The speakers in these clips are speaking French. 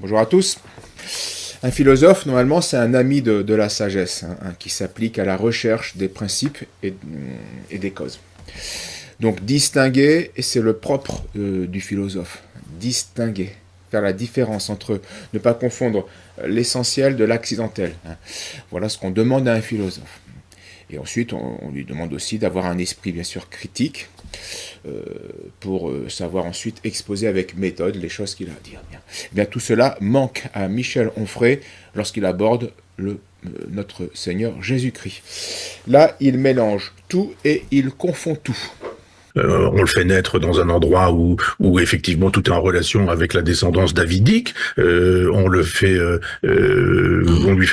Bonjour à tous. Un philosophe, normalement, c'est un ami de la sagesse, qui s'applique à la recherche des principes et des causes. Donc distinguer, et c'est le propre du philosophe, distinguer, faire la différence entre ne pas confondre l'essentiel de l'accidentel. Voilà ce qu'on demande à un philosophe. Et ensuite, on lui demande aussi d'avoir un esprit, bien sûr, critique, pour savoir ensuite exposer avec méthode les choses qu'il a à dire. Bien, tout cela manque à Michel Onfray lorsqu'il aborde notre Seigneur Jésus-Christ. Là, il mélange tout et il confond tout. On le fait naître dans un endroit où effectivement tout est en relation avec la descendance davidique. On lui fait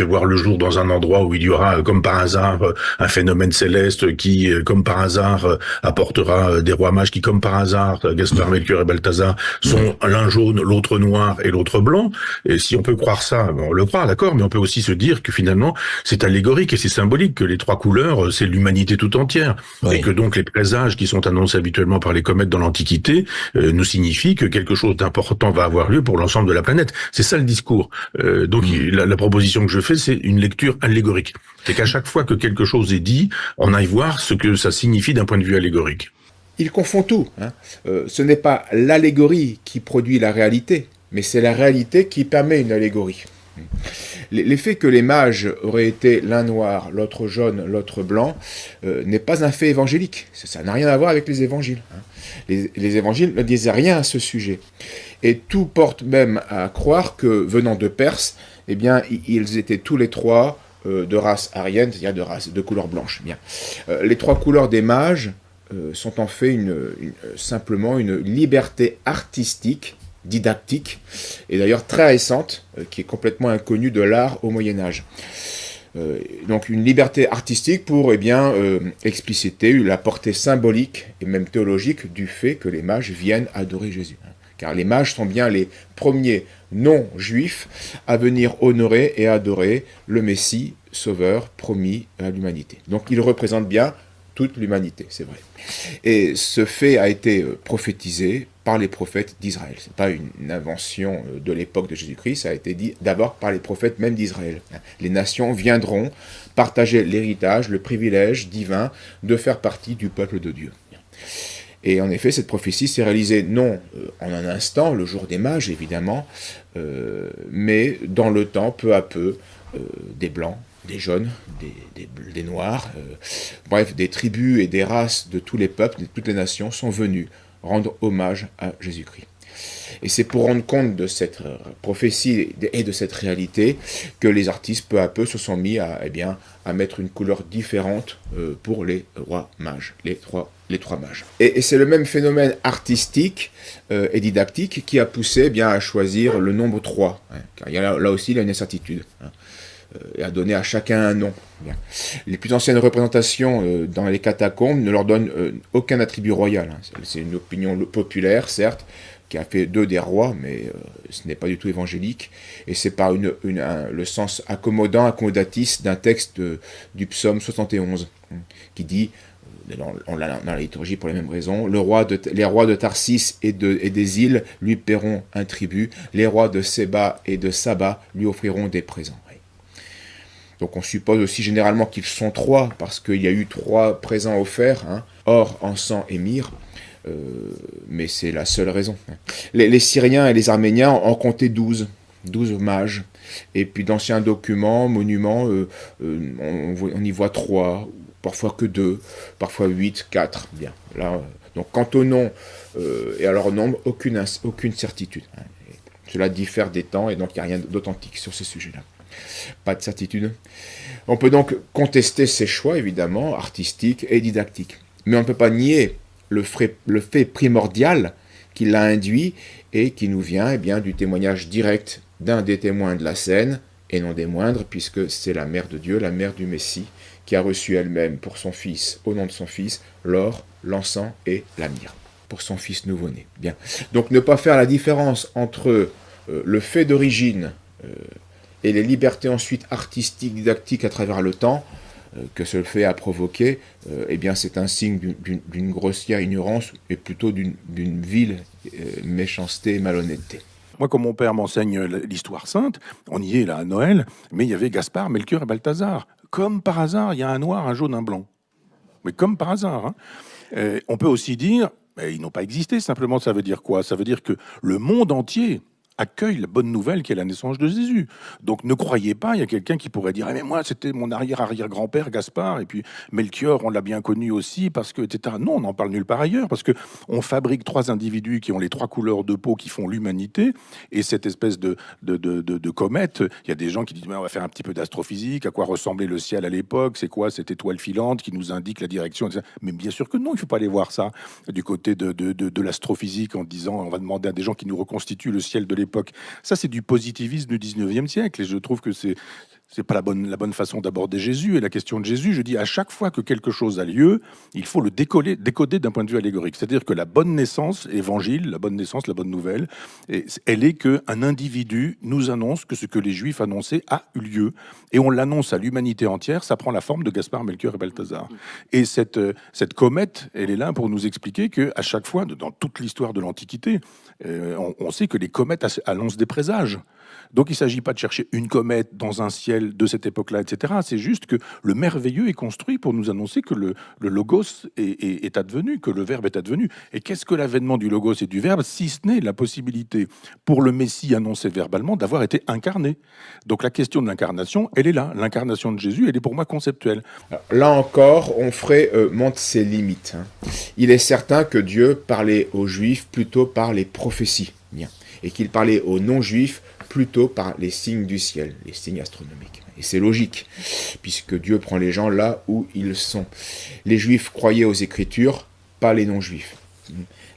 voir le jour dans un endroit où il y aura, comme par hasard, un phénomène céleste qui, comme par hasard, apportera des rois mages qui, comme par hasard, Gaspard, Melchior et Balthazar, sont l'un jaune, l'autre noir et l'autre blanc. Et si on peut croire ça, on le croit, d'accord, mais on peut aussi se dire que finalement, c'est allégorique et c'est symbolique, que les trois couleurs, c'est l'humanité tout entière. Oui. Et que donc les présages qui sont annoncés habituellement par les comètes dans l'Antiquité nous signifie que quelque chose d'important va avoir lieu pour l'ensemble de la planète. C'est ça le discours. Donc la proposition que je fais, c'est une lecture allégorique. C'est qu'à chaque fois que quelque chose est dit, on aille voir ce que ça signifie d'un point de vue allégorique. Il confond tout. Ce n'est pas l'allégorie qui produit la réalité, mais c'est la réalité qui permet une allégorie. L'effet que les mages auraient été l'un noir, l'autre jaune, l'autre blanc, n'est pas un fait évangélique. Ça n'a rien à voir avec les évangiles. Les évangiles ne disent rien à ce sujet. Et tout porte même à croire que, venant de Perse, eh bien, ils étaient tous les trois de race aryenne, c'est-à-dire de couleur blanche. Bien. Les trois couleurs des mages sont en fait simplement une liberté artistique, didactique, et d'ailleurs très récente, qui est complètement inconnue de l'art au Moyen-Âge. Donc une liberté artistique pour expliciter la portée symbolique et même théologique du fait que les mages viennent adorer Jésus. Car les mages sont bien les premiers non-juifs à venir honorer et adorer le Messie, sauveur, promis à l'humanité. Donc ils représentent bien toute l'humanité, c'est vrai. Et ce fait a été prophétisé par les prophètes d'Israël. Ce n'est pas une invention de l'époque de Jésus-Christ, ça a été dit d'abord par les prophètes même d'Israël. Les nations viendront partager l'héritage, le privilège divin de faire partie du peuple de Dieu. Et en effet, cette prophétie s'est réalisée non en un instant, le jour des mages évidemment, mais dans le temps, peu à peu, des blancs, des jaunes, des noirs, bref, des tribus et des races de tous les peuples, de toutes les nations sont venus rendre hommage à Jésus-Christ. Et c'est pour rendre compte de cette prophétie et de cette réalité que les artistes, peu à peu, se sont mis à mettre une couleur différente pour les rois mages, les trois mages. Et c'est le même phénomène artistique et didactique qui a poussé à choisir le nombre 3, car là aussi il y a une incertitude. Et à donner à chacun un nom. Bien. Les plus anciennes représentations dans les catacombes ne leur donnent aucun attribut royal. C'est une opinion populaire, certes, qui a fait d'eux des rois, mais ce n'est pas du tout évangélique. Et c'est par le sens accommodatis d'un texte du psaume 71, qui dit, on l'a dans la liturgie pour les mêmes raisons, les rois de Tarsis et des îles lui paieront un tribut, les rois de Séba et de Saba lui offriront des présents. Donc on suppose aussi généralement qu'ils sont 3, parce qu'il y a eu 3 présents offerts, or, encens et myrrhe, mais c'est la seule raison. Les Syriens et les Arméniens en comptaient 12 mages, et puis d'anciens documents, monuments, on y voit 3, parfois que 2, parfois 8, 4, bien. Là, donc quant au nom et à leur nombre, aucune certitude. Cela diffère des temps, et donc il n'y a rien d'authentique sur ce sujet-là. Pas de certitude. On peut donc contester ces choix, évidemment, artistiques et didactiques. Mais on ne peut pas nier le fait primordial qui l'a induit et qui nous vient du témoignage direct d'un des témoins de la scène, et non des moindres, puisque c'est la mère de Dieu, la mère du Messie, qui a reçu elle-même pour son fils, au nom de son fils, l'or, l'encens et la myrrhe, pour son fils nouveau-né. Bien. Donc ne pas faire la différence entre le fait d'origine et les libertés ensuite artistiques, didactiques à travers le temps, que ce fait a provoqué, c'est un signe d'une grossière ignorance et plutôt d'une vile méchanceté et malhonnêteté. Moi, comme mon père m'enseigne l'histoire sainte, on y est là à Noël, mais il y avait Gaspard, Melchior et Balthazar. Comme par hasard, il y a un noir, un jaune, un blanc. Mais comme par hasard. Hein. On peut aussi dire, ils n'ont pas existé, simplement ça veut dire quoi? Ça veut dire que le monde entier accueille la bonne nouvelle qui est la naissance de Jésus. Donc ne croyez pas, il y a quelqu'un qui pourrait dire, mais moi c'était mon arrière-arrière-grand-père Gaspard, et puis Melchior, on l'a bien connu aussi, parce que, etc. Non, on n'en parle nulle part ailleurs, parce que on fabrique trois individus qui ont les trois couleurs de peau qui font l'humanité, et cette espèce de comète, il y a des gens qui disent, mais on va faire un petit peu d'astrophysique, à quoi ressemblait le ciel à l'époque, c'est quoi cette étoile filante qui nous indique la direction, etc. Mais bien sûr que non, il ne faut pas aller voir ça du côté de l'astrophysique en disant, on va demander à des gens qui nous reconstituent le ciel de l'époque. Ça, c'est du positivisme du 19e siècle. Et je trouve que c'est pas la bonne façon d'aborder Jésus et la question de Jésus. Je dis, à chaque fois que quelque chose a lieu, il faut le décoder d'un point de vue allégorique. C'est-à-dire que la bonne naissance, évangile, la bonne naissance, la bonne nouvelle, elle est qu'un individu nous annonce que ce que les Juifs annonçaient a eu lieu. Et on l'annonce à l'humanité entière. Ça prend la forme de Gaspard, Melchior et Balthazar. Et cette comète, elle est là pour nous expliquer qu'à chaque fois, dans toute l'histoire de l'Antiquité, on sait que les comètes annoncent des présages. Donc il ne s'agit pas de chercher une comète dans un ciel de cette époque-là, etc. C'est juste que le merveilleux est construit pour nous annoncer que le logos est advenu, que le verbe est advenu. Et qu'est-ce que l'avènement du logos et du verbe, si ce n'est la possibilité pour le Messie annoncé verbalement d'avoir été incarné? Donc la question de l'incarnation, elle est là. L'incarnation de Jésus, elle est pour moi conceptuelle. Alors, là encore, Onfray montre ses limites. Il est certain que Dieu parlait aux Juifs plutôt par les prophéties, et qu'il parlait aux non-Juifs plutôt par les signes du ciel, les signes astronomiques. Et c'est logique, puisque Dieu prend les gens là où ils sont. Les Juifs croyaient aux Écritures, pas les non-Juifs.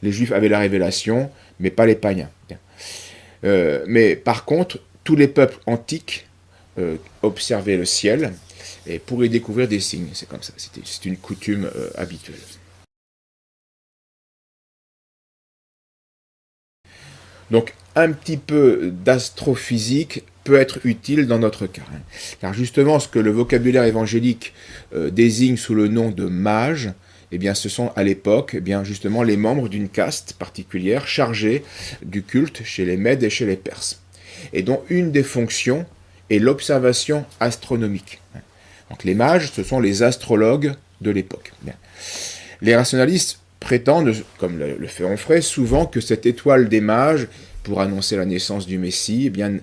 Les Juifs avaient la révélation, mais pas les païens. Mais par contre, tous les peuples antiques observaient le ciel et pour y découvrir des signes. C'est comme ça, c'est une coutume habituelle. Donc, un petit peu d'astrophysique peut être utile dans notre cas. Car justement, ce que le vocabulaire évangélique désigne sous le nom de mage, eh bien, ce sont à l'époque, eh bien, justement, les membres d'une caste particulière chargée du culte chez les Mèdes et chez les Perses. Et dont une des fonctions est l'observation astronomique. Donc, les mages, ce sont les astrologues de l'époque. Les rationalistes prétendent, comme le fait Onfray, souvent que cette étoile des mages, pour annoncer la naissance du Messie, eh bien,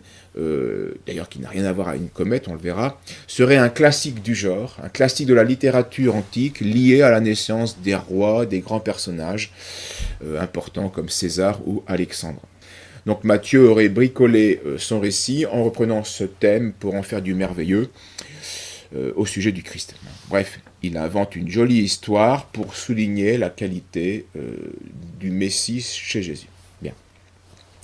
d'ailleurs qui n'a rien à voir avec une comète, on le verra, serait un classique du genre, un classique de la littérature antique lié à la naissance des rois, des grands personnages importants comme César ou Alexandre. Donc Matthieu aurait bricolé son récit en reprenant ce thème pour en faire du merveilleux au sujet du Christ. Bref, il invente une jolie histoire pour souligner la qualité du Messie chez Jésus. Bien.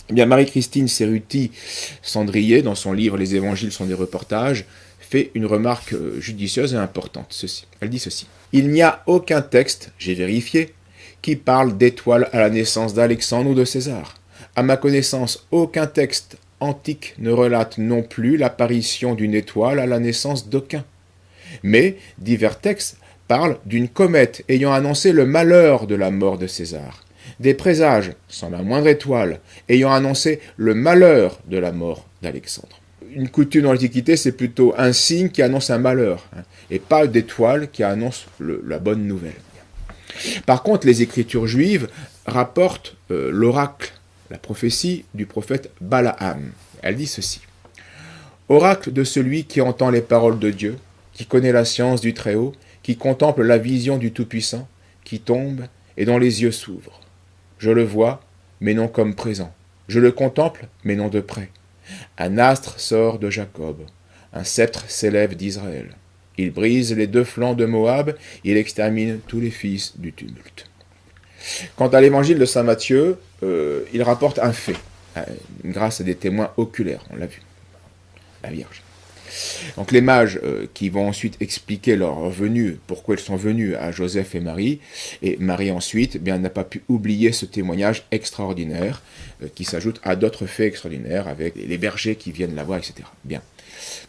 Eh bien, Marie-Christine Cerruti-Sandrier, dans son livre « Les évangiles sont des reportages », fait une remarque judicieuse et importante. Elle dit ceci. « Il n'y a aucun texte, j'ai vérifié, qui parle d'étoiles à la naissance d'Alexandre ou de César. À ma connaissance, aucun texte antique ne relate non plus l'apparition d'une étoile à la naissance d'aucun. Mais divers textes parlent d'une comète ayant annoncé le malheur de la mort de César, des présages, sans la moindre étoile, ayant annoncé le malheur de la mort d'Alexandre. Une coutume dans l'Antiquité, c'est plutôt un signe qui annonce un malheur, et pas d'étoile qui annonce la bonne nouvelle. Par contre, les écritures juives rapportent l'oracle, la prophétie du prophète Balaam. Elle dit ceci. « Oracle de celui qui entend les paroles de Dieu, qui connaît la science du Très-Haut, qui contemple la vision du Tout-Puissant, qui tombe et dont les yeux s'ouvrent. Je le vois, mais non comme présent. Je le contemple, mais non de près. Un astre sort de Jacob, un sceptre s'élève d'Israël. Il brise les deux flancs de Moab, il extermine tous les fils du tumulte. » Quant à l'évangile de saint Matthieu, il rapporte un fait, grâce à des témoins oculaires, on l'a vu, la Vierge. Donc les mages qui vont ensuite expliquer leur venue, pourquoi ils sont venus à Joseph et Marie ensuite, eh bien n'a pas pu oublier ce témoignage extraordinaire qui s'ajoute à d'autres faits extraordinaires avec les bergers qui viennent la voir, etc. Bien.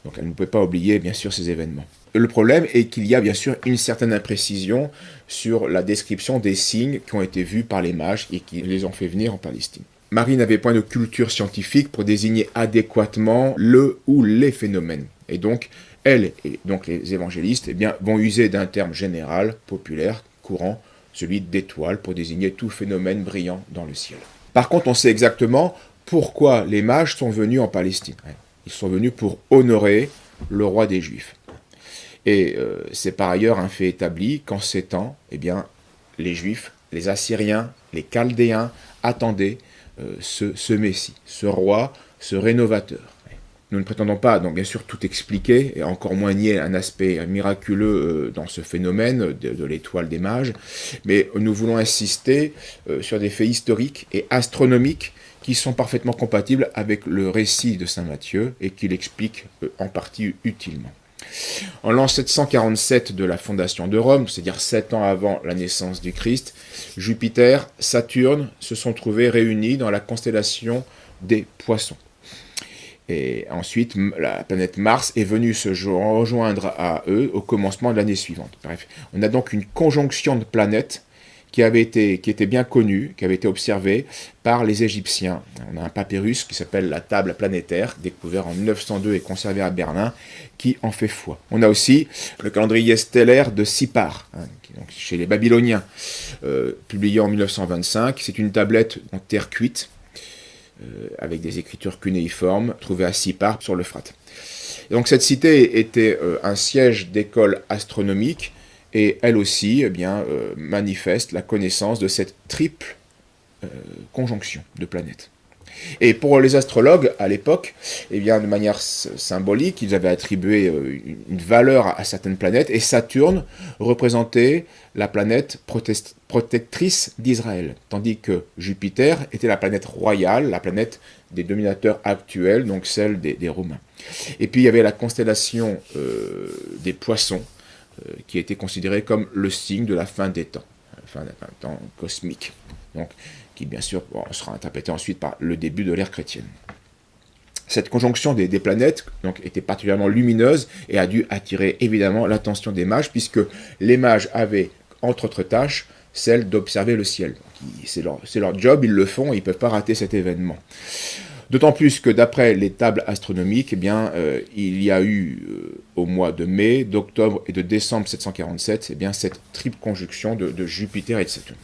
Donc elle ne pouvait pas oublier bien sûr ces événements. Le problème est qu'il y a bien sûr une certaine imprécision sur la description des signes qui ont été vus par les mages et qui les ont fait venir en Palestine. Marie n'avait point de culture scientifique pour désigner adéquatement le ou les phénomènes. Et donc, elle et donc les évangélistes eh bien, vont user d'un terme général, populaire, courant, celui d'étoile, pour désigner tout phénomène brillant dans le ciel. Par contre, on sait exactement pourquoi les mages sont venus en Palestine. Ils sont venus pour honorer le roi des Juifs. Et c'est par ailleurs un fait établi qu'en ces temps, eh bien, les Juifs, les Assyriens, les Chaldéens attendaient ce Messie, ce roi, ce rénovateur. Nous ne prétendons pas, donc bien sûr, tout expliquer, et encore moins nier un aspect miraculeux dans ce phénomène de l'étoile des mages, mais nous voulons insister sur des faits historiques et astronomiques qui sont parfaitement compatibles avec le récit de saint Matthieu et qui l'expliquent en partie utilement. En l'an 747 de la fondation de Rome, c'est-à-dire 7 ans avant la naissance du Christ, Jupiter, Saturne se sont trouvés réunis dans la constellation des Poissons. Et ensuite, la planète Mars est venue se rejoindre à eux au commencement de l'année suivante. Bref, on a donc une conjonction de planètes qui était bien connue, qui avait été observée par les Égyptiens. On a un papyrus qui s'appelle la table planétaire, découvert en 1902 et conservé à Berlin, qui en fait foi. On a aussi le calendrier stellaire de Sipar, donc chez les Babyloniens, publié en 1925. C'est une tablette en terre cuite, avec des écritures cunéiformes, trouvée à Sipar sur l'Euphrate. Donc cette cité était un siège d'école astronomique, et elle aussi eh bien, manifeste la connaissance de cette triple conjonction de planètes. Et pour les astrologues, à l'époque, eh bien, de manière symbolique, ils avaient attribué une valeur à certaines planètes, et Saturne représentait la planète protectrice d'Israël, tandis que Jupiter était la planète royale, la planète des dominateurs actuels, donc celle des Romains. Et puis il y avait la constellation des Poissons, qui était considéré comme le signe de la fin des temps, la fin d'un temps cosmique, donc, qui bien sûr sera interprété ensuite par le début de l'ère chrétienne. Cette conjonction des planètes donc, était particulièrement lumineuse et a dû attirer évidemment l'attention des mages, puisque les mages avaient, entre autres tâches, celle d'observer le ciel. C'est leur job, ils le font, et ils ne peuvent pas rater cet événement. D'autant plus que d'après les tables astronomiques, eh bien, il y a eu au mois de mai, d'octobre et de décembre 747 eh bien, cette triple conjonction de Jupiter et de Saturne.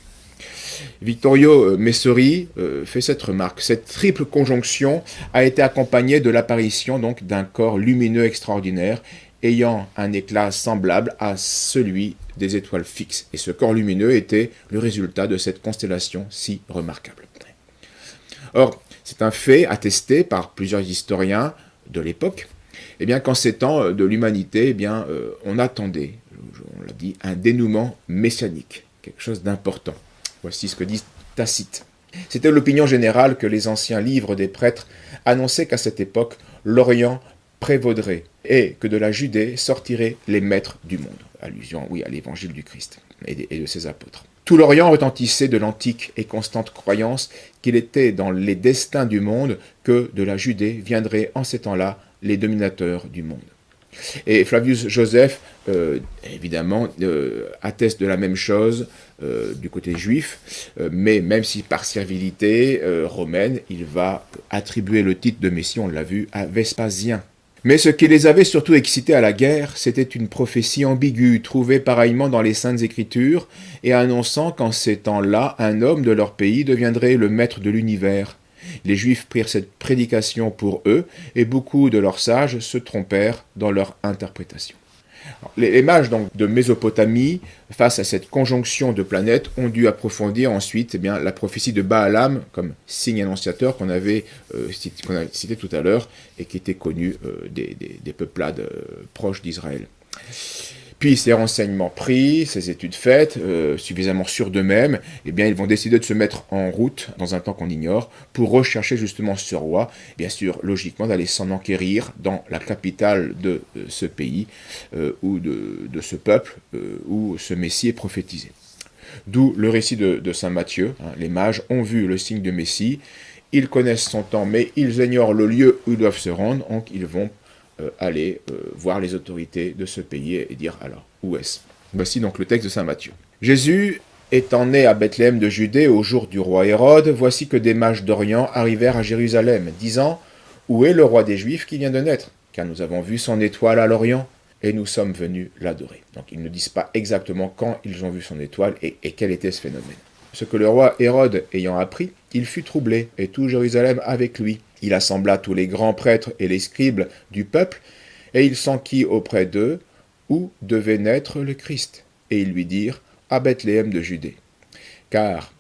Vittorio Messori fait cette remarque. Cette triple conjonction a été accompagnée de l'apparition donc d'un corps lumineux extraordinaire ayant un éclat semblable à celui des étoiles fixes. Et ce corps lumineux était le résultat de cette constellation si remarquable. Or, c'est un fait attesté par plusieurs historiens de l'époque, eh bien, qu'en ces temps de l'humanité, eh bien, on attendait, on l'a dit, un dénouement messianique, quelque chose d'important. Voici ce que dit Tacite. C'était l'opinion générale que les anciens livres des prêtres annonçaient qu'à cette époque, l'Orient prévaudrait et que de la Judée sortiraient les maîtres du monde. Allusion, oui, à l'évangile du Christ et de ses apôtres. Tout l'Orient retentissait de l'antique et constante croyance qu'il était dans les destins du monde que de la Judée viendraient en ces temps-là les dominateurs du monde. Et Flavius Joseph, évidemment, atteste de la même chose du côté juif, mais même si par servilité romaine, il va attribuer le titre de Messie, on l'a vu, à Vespasien. Mais ce qui les avait surtout excités à la guerre, c'était une prophétie ambiguë, trouvée pareillement dans les Saintes Écritures, et annonçant qu'en ces temps-là, un homme de leur pays deviendrait le maître de l'univers. Les Juifs prirent cette prédication pour eux, et beaucoup de leurs sages se trompèrent dans leur interprétation. Alors, les mages donc, de Mésopotamie, face à cette conjonction de planètes, ont dû approfondir ensuite eh bien, la prophétie de Baalam comme signe annonciateur qu'on a cité tout à l'heure et qui était connue des peuplades proches d'Israël. Puis ces renseignements pris, ces études faites, suffisamment sûrs d'eux-mêmes, eh bien ils vont décider de se mettre en route, dans un temps qu'on ignore, pour rechercher justement ce roi, bien sûr, logiquement, d'aller s'en enquérir dans la capitale de ce pays, ou de ce peuple, où ce Messie est prophétisé. D'où le récit de saint Matthieu. Les mages ont vu le signe de Messie, ils connaissent son temps, mais ils ignorent le lieu où ils doivent se rendre, donc ils vont aller voir les autorités de ce pays et dire alors, où est-ce ? Voici donc le texte de saint Matthieu. Jésus Étant né à Bethléem de Judée au jour du roi Hérode, voici que des mages d'Orient arrivèrent à Jérusalem, disant « Où est le roi des Juifs qui vient de naître? Car nous avons vu son étoile à l'Orient, et nous sommes venus l'adorer. » Donc ils ne disent pas exactement quand ils ont vu son étoile et quel était ce phénomène. Ce que le roi Hérode ayant appris, il fut troublé, et tout Jérusalem avec lui. Il assembla tous les grands prêtres et les scribes du peuple, et il s'enquit auprès d'eux où devait naître le Christ. Et ils lui dirent « À Bethléem de Judée. » Car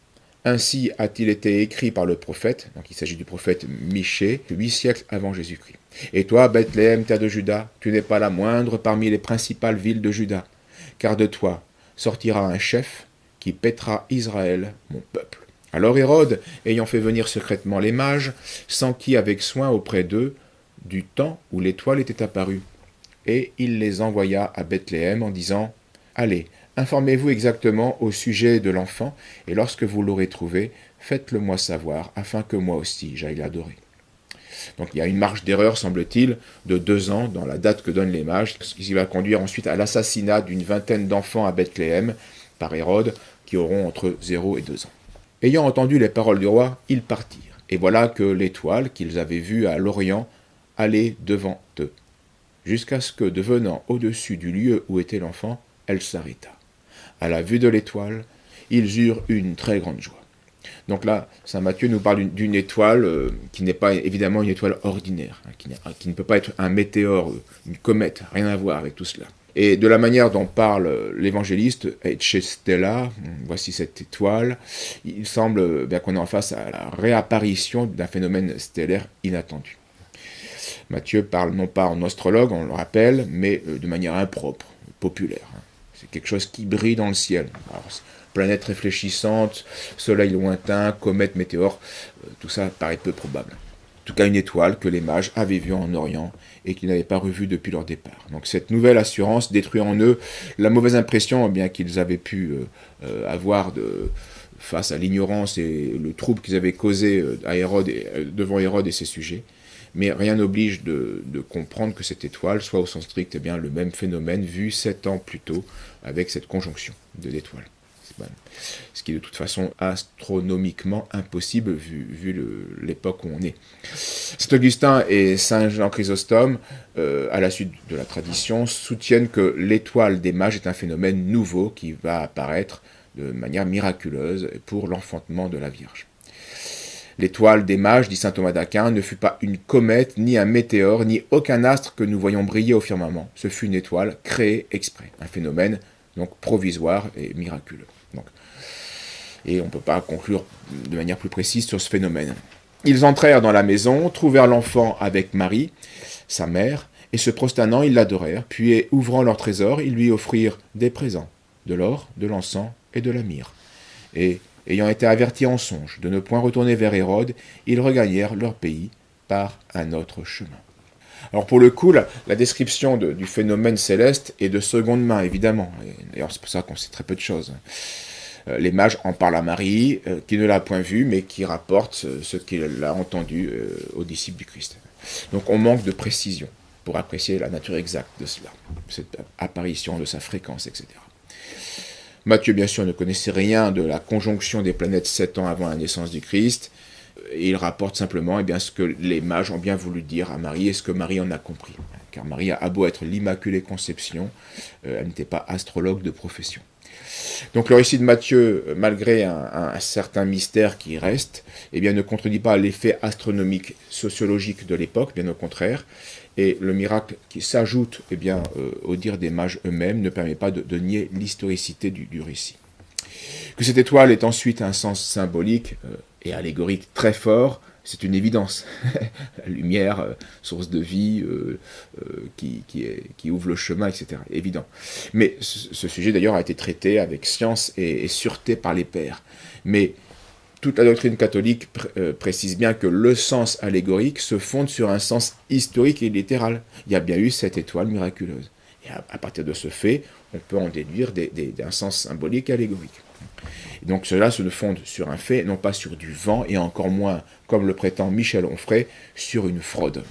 ainsi a-t-il été écrit par le prophète, donc il s'agit du prophète Michée, 8 siècles avant Jésus-Christ. « Et toi, Bethléem, terre de Juda, tu n'es pas la moindre parmi les principales villes de Juda, car de toi sortira un chef qui paîtra Israël, mon peuple. » Alors Hérode, ayant fait venir secrètement les mages, s'enquit avec soin auprès d'eux du temps où l'étoile était apparue. Et il les envoya à Bethléem en disant « Allez, informez-vous exactement au sujet de l'enfant, et lorsque vous l'aurez trouvé, faites-le moi savoir, afin que moi aussi j'aille l'adorer. » Donc il y a une marge d'erreur, semble-t-il, de 2 ans dans la date que donnent les mages, ce qui va conduire ensuite à l'assassinat d'une vingtaine d'enfants à Bethléem par Hérode, qui auront entre 0 et 2 ans. Ayant entendu les paroles du roi, ils partirent. Et voilà que l'étoile qu'ils avaient vue à l'Orient allait devant eux, jusqu'à ce que, devenant au-dessus du lieu où était l'enfant, elle s'arrêta. À la vue de l'étoile, ils eurent une très grande joie. Donc là, saint Matthieu nous parle d'une étoile qui n'est pas évidemment une étoile ordinaire, qui ne peut pas être un météore, une comète, rien à voir avec tout cela. Et de la manière dont parle l'évangéliste, Ecce Stella, voici cette étoile, il semble bien qu'on est en face à la réapparition d'un phénomène stellaire inattendu. Matthieu parle non pas en astrologue, on le rappelle, mais de manière impropre, populaire. C'est quelque chose qui brille dans le ciel. Alors, planète réfléchissante, soleil lointain, comète, météore, tout ça paraît peu probable. En tout cas, une étoile que les mages avaient vue en Orient et qu'ils n'avaient pas revue depuis leur départ. Donc cette nouvelle assurance détruit en eux la mauvaise impression bien qu'ils avaient pu avoir face à l'ignorance et le trouble qu'ils avaient causé à Hérode devant Hérode et ses sujets. Mais rien n'oblige de comprendre que cette étoile soit au sens strict le même phénomène vu 7 ans plus tôt avec cette conjonction de l'étoile. Ce qui est de toute façon astronomiquement impossible vu l'époque où on est. Saint Augustin et Saint Jean Chrysostome, à la suite de la tradition, soutiennent que l'étoile des mages est un phénomène nouveau qui va apparaître de manière miraculeuse pour l'enfantement de la Vierge. L'étoile des mages, dit saint Thomas d'Aquin, ne fut pas une comète, ni un météore, ni aucun astre que nous voyons briller au firmament. Ce fut une étoile créée exprès, un phénomène donc provisoire et miraculeux. Et on ne peut pas conclure de manière plus précise sur ce phénomène. Ils entrèrent dans la maison, trouvèrent l'enfant avec Marie, sa mère, et se prosternant, ils l'adorèrent, puis ouvrant leur trésor, ils lui offrirent des présents, de l'or, de l'encens et de la myrrhe. Et, ayant été avertis en songe de ne point retourner vers Hérode, ils regagnèrent leur pays par un autre chemin. Alors pour le coup, la description du phénomène céleste est de seconde main, évidemment. D'ailleurs, c'est pour ça qu'on sait très peu de choses. Les mages en parlent à Marie, qui ne l'a point vu, mais qui rapporte ce qu'il a entendu aux disciples du Christ. Donc on manque de précision pour apprécier la nature exacte de cela, cette apparition, de sa fréquence, etc. Matthieu, bien sûr, ne connaissait rien de la conjonction des planètes 7 ans avant la naissance du Christ, et il rapporte simplement ce que les mages ont bien voulu dire à Marie et ce que Marie en a compris. Car Marie a beau être l'Immaculée Conception, elle n'était pas astrologue de profession. Donc le récit de Matthieu, malgré un certain mystère qui reste, ne contredit pas l'effet astronomique sociologique de l'époque, bien au contraire, et le miracle qui s'ajoute au dire des mages eux-mêmes ne permet pas de nier l'historicité du récit. Que cette étoile ait ensuite un sens symbolique et allégorique très fort, c'est une évidence. La lumière, source de vie, qui ouvre le chemin, etc. Évident. Mais ce sujet d'ailleurs a été traité avec science et sûreté par les pères. Mais toute la doctrine catholique précise bien que le sens allégorique se fonde sur un sens historique et littéral. Il y a bien eu cette étoile miraculeuse. Et à partir de ce fait, on peut en déduire d'un sens symbolique et allégorique. Et donc cela se fonde sur un fait, non pas sur du vent, et encore moins, comme le prétend Michel Onfray, sur une fraude.